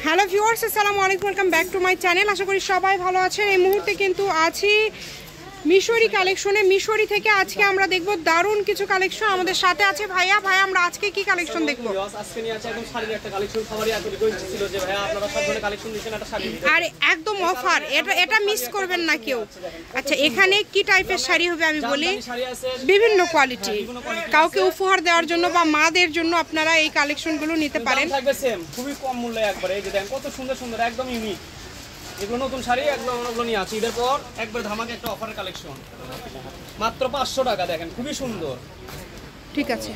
Hello viewers, আসসালামু আলাইকুম, welcome back to my channel. আশা করি সবাই ভালো আছেন। এই মুহূর্তে কিন্তু আছি মিশরি কালেকশনে। মিশরি থেকে আজকে আমরা দেখব দারুণ কিছু কালেকশন। আমাদের সাথে আছে ভাইয়া। ভাইয়া, আমরা আজকে কি কালেকশন দেখব? আজকে নিয়ে আছে একদম শাড়ির একটা কালেকশন। সবারই এত রিকোয়েস্ট ছিল যে ভাইয়া আপনারা সব ধরনের কালেকশন দিবেন, একটা শাড়ি দিবেন। আর একদম অফার, এটা মিস করবেন না কেউ। আচ্ছা, এখানে কি টাইপের শাড়ি হবে আমি বলি? বিভিন্ন কোয়ালিটি, কাউকে উপহার দেওয়ার জন্য বা মাদের জন্য আপনারা এই কালেকশনগুলো নিতে পারেন। দাম থাকবে সেম, খুবই কম মূল্যে একবারে। এই যে দেখেন কত সুন্দর সুন্দর, একদম ইউনিক। এগুলো নতুন শাড়ি, একদম ওগুলো নিয়ে আছে ঈদের পর একবার ধামাকা একটা অফারের কালেকশন। মাত্র 500 টাকা, দেখেন খুবই সুন্দর। ঠিক আছে,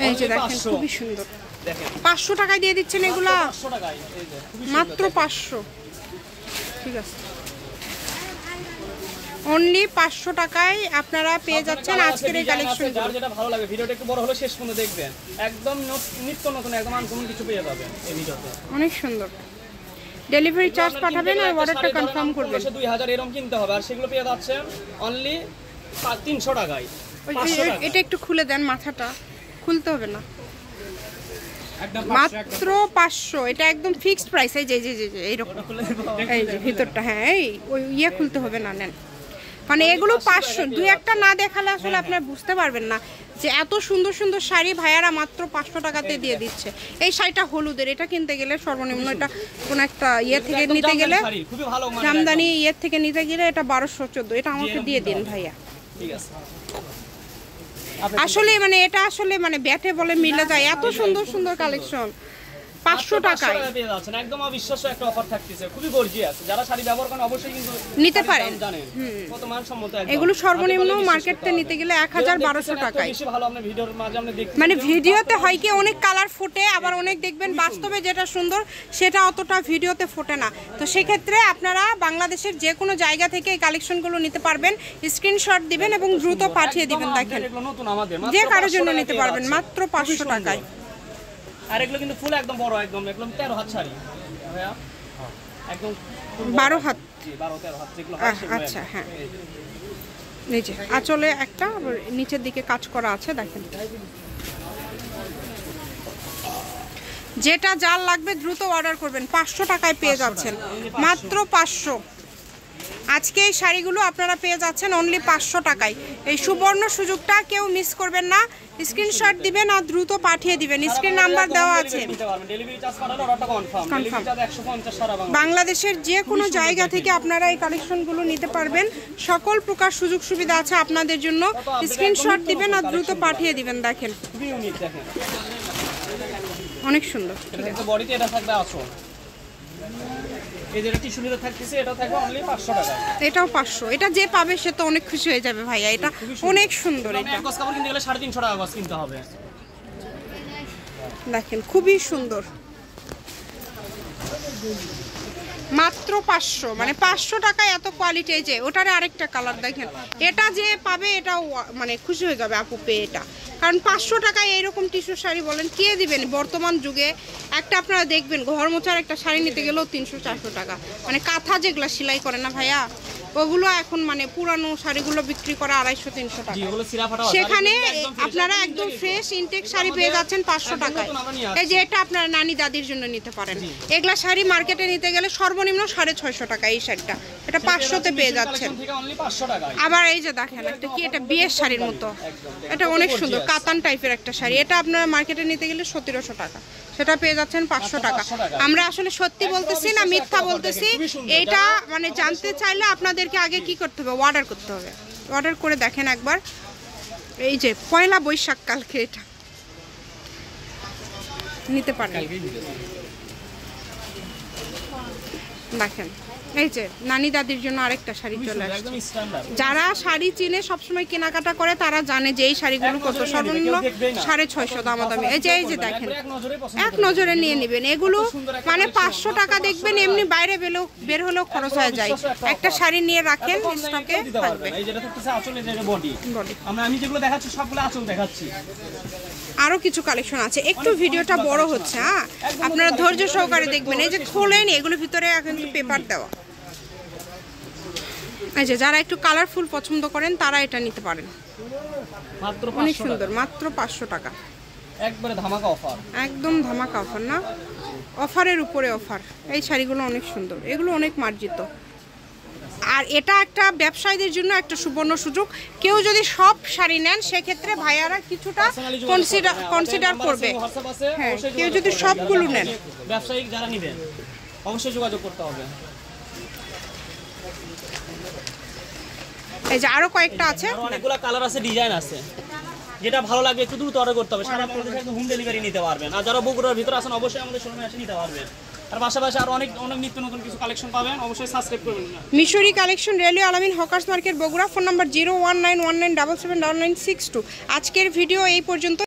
এই যে দেখেন খুবই সুন্দর। দেখেন 500 টাকায় দিয়ে দিচ্ছেন এগুলা। 500 টাকায়, এই যে মাত্র 500। ঠিক আছে, অনলি 500 টাকায় আপনারা পেয়ে যাচ্ছেন আজকের এই কালেকশন। যার যেটা ভালো লাগে ভিডিওটা একটু বড় হলে শেষ পর্যন্ত দেখবেন। একদম নিত্য নতুন, একদম আনকমন কিছু পেয়ে যাবেন এই ভিডিওতে। অনেক সুন্দর। ডেলিভারি চার্জ পাঠাবেন আর অর্ডারটা কনফার্ম করবেন। 2000 এরকম কিনতে হবে, আর সেগুলো পেয়ে যাচ্ছেন অনলি 300 টাকায়। এটা একটু খুলে দেন, মাথাটা খুলতে হবে না। মাত্র 500। এটা একদম ফিক্সড প্রাইস। এই যে এইরকম, এই যে ভিতরটা, হ্যাঁ এই ওই খুলতে হবে না। নেন, মানে এগুলো 500। দুই একটা না দেখালে আসলে আপনারা বুঝতে পারবেন না যে এত সুন্দর সুন্দর শাড়ি ভাইয়ারা মাত্র 500 টাকাতে দিয়ে দিচ্ছে। এই শাড়িটা হলুদের, এটা কিনতে গেলে সর্বনিম্ন, এটা কোন একটা থেকে নিতে গেলে, জামদানি থেকে নিতে গেলে এটা 1200-1400। এটা আমাকে দিয়ে দিন ভাইয়া। ঠিক আছে, আসলে মানে এটা আসলে মানে ব্যাটে বলে মিলে যায়। এত সুন্দর সুন্দর কালেকশন 500 টাকায় পেয়ে যাচ্ছেন। একদম অবিশ্বাস্য একটা অফার থাকতেছে, খুবই গর্জিয়াস। যারা শাড়ি ব্যবহার করেন অবশ্যই কিন্তু নিতে পারেন। জানেন কত মানসম্মত। এগুলো সর্বনিম্ন মার্কেটে নিতে গেলে 1000-1200 টাকায়। বেশি ভালো আপনি ভিডিওর মাঝে আপনি দেখতে, মানে ভিডিওতে হয় কি অনেক কালার ফোটে, আবার অনেক দেখবেন বাস্তবে যেটা সুন্দর সেটা অতটা ভিডিওতে ফোটে না। তো সেক্ষেত্রে আপনারা বাংলাদেশের যে কোনো জায়গা থেকে এই কালেকশনগুলো নিতে পারবেন। স্ক্রিনশট দিবেন এবং দ্রুত পাঠিয়ে দিবেন। দেখেন যে কারোর জন্য নিতে পারবেন মাত্র 500 টাকায়। আর এগুলো কিন্তু ফুল একদম বড়, একদম 13 হাত শাড়ি ভাইয়া, একদম 12 হাত। জি 12-13 হাত যেগুলো। আচ্ছা, হ্যাঁ, এই যে আঁচলে একটা নিচের দিকে কাজ করা আছে। দেখেন, যেটা যার লাগবে দ্রুত অর্ডার করবেন। 500 টাকায় পেয়ে যাচ্ছেন, মাত্র 500। আজকে এই শাড়িগুলো আপনারা পেয়ে যাচ্ছেন অনলি 500 টাকায়। এই সুবর্ণ সুযোগটা কেউ মিস করবেন না। স্ক্রিনশট দিবেন আর দ্রুত পাঠিয়ে দিবেন। স্ক্রিন নাম্বার দেওয়া আছে। বাংলাদেশের যে কোনো জায়গা থেকে আপনারা এই কালেকশনগুলো নিতে পারবেন। সকল প্রকার সুযোগ সুবিধা আছে আপনাদের জন্য। স্ক্রিনশট দিবেন আর দ্রুত পাঠিয়ে দিবেন। দেখেন অনেক সুন্দর। ঠিক আছে, বডিতে এটা থাকবে আসল। এই যে টিস্যু নিতে থাকতেছে, এটা থাকবে অনলি 500 টাকা। এটাও 500। এটা যে পাবে সে তো অনেক খুশি হয়ে যাবে ভাইয়া। এটা অনেক সুন্দর। এটা গস কাপড় কিনতে গেলে 350 টাকা গস কিনতে হবে। দেখেন খুবই সুন্দর, মাত্র 500। মানে 500 টাকায় এত কোয়ালিটি। এই যে ওটার আরেকটা কালার দেখেন, এটা যে পাবে এটাও মানে খুশি হয়ে যাবে আপু পেয়ে এটা। কারণ 500 টাকায় এইরকম টিস্যু শাড়ি বলেন কে দিবেন বর্তমান যুগে? একটা আপনারা দেখবেন ঘর মোছার একটা শাড়ি নিতে গেলেও 300-400 টাকা। মানে কাঁথা যেগুলো সেলাই করে না ভাইয়া, ওগুলো এখন মানে পুরানো শাড়িগুলো বিক্রি করা 250-300 টাকা। সেখানে আপনারা একদম ফ্রেশ ইনটেক শাড়ি পেয়ে যাচ্ছেন 500 টাকায়। এই যে এটা আপনারা নানি দাদির জন্য নিতে পারেন। এগুলা শাড়ি মার্কেটে নিতে গেলে সর্বনিম্ন 650 টাকা। এই শাড়িটা এটা 500-তে পেয়ে যাচ্ছেন। আবার এই যে দেখেন একটা কি, এটা বিয়ের শাড়ির মতো, এটা অনেক সুন্দর কাতান টাইপের একটা শাড়ি। এটা আপনারা মার্কেটে নিতে গেলে 1700 টাকা, সেটা পেয়ে যাচ্ছেন 500 টাকা। আমরা আসলে সত্যি বলতেছি না মিথ্যা বলতেছি। এইটা মানে জানতে চাইলে আপনাদেরকে আগে কি করতে হবে? অর্ডার করতে হবে। অর্ডার করে দেখেন একবার। এই যে পয়লা বৈশাখ কালকে এটা নিতে পারেন। দেখেন এই যে নানি দাদির জন্য আরেকটা শাড়ি চলে আসছে। যারা শাড়ি চিনে সবসময় কেনাকাটা করে তারা জানে যে এই শাড়িগুলো কত, সর্বনিম্ন 650 দামাদামি। এই যে দেখেন, এক নজরে নিয়ে নেবেন। এগুলো মানে 500 টাকা দেখবেন এমনি বাইরে বের হলেও খরচ হয়ে যায়। একটা শাড়ি নিয়ে রাখেন, স্টকে থাকবে। আমি যেগুলো দেখাচ্ছি সবগুলো আঁচল দেখাচ্ছি। আরো কিছু কালেকশন আছে, একটু ভিডিওটা বড় হচ্ছে, হ্যাঁ আপনারা ধৈর্য সহকারে দেখবেন। এই যে খোলেন, এগুলো ভিতরে কিন্তু পেপার দেওয়া। এই যে যারা একটু কালারফুল পছন্দ করেন তারা এটা নিতে পারেন। অনেক সুন্দর, মাত্র 500 টাকা। একবারে ধামাকা অফার, একদম ধামাকা অফার না? অফারের উপরে অফার। এই শাড়িগুলো অনেক সুন্দর, এগুলো অনেক মার্জিত। আর এটা একটা ব্যবসায়ীদের জন্য একটা সুবর্ণ সুযোগ। কেউ যদি সব শাড়ি নেন সেক্ষেত্রে ভাইয়ারা কিছুটা কনসিডার করবে। হ্যাঁ, কেউ যদি সবগুলো নেন, ব্যবসায়িক যারা নেবেন অবশ্যই যোগাযোগ করতে হবে। এই যে আরো কয়েকটা আছে, অনেকগুলো কালার আছে, ডিজাইন আছে, যেটা ভালো লাগবে একটু দ্রুত অর্ডার করতে হবে। সারা বাংলাদেশে একদম হোম ডেলিভারি নিতে পারবেন। আর যারা বগুড়ার ভিতরে আছেন অবশ্যই আমাদের শোরুমে এসে নিতে পারবেন। আর পাশাপাশি আরো অনেক নিত্য নতুন কিছু কালেকশন পাবেন, অবশ্যই সাবস্ক্রাইব করবেন। মিশরি কালেকশন, রেলওয়ে আলামিন hawkers market Bogura. Phone number 01919779962। আজকের ভিডিও এই পর্যন্ত।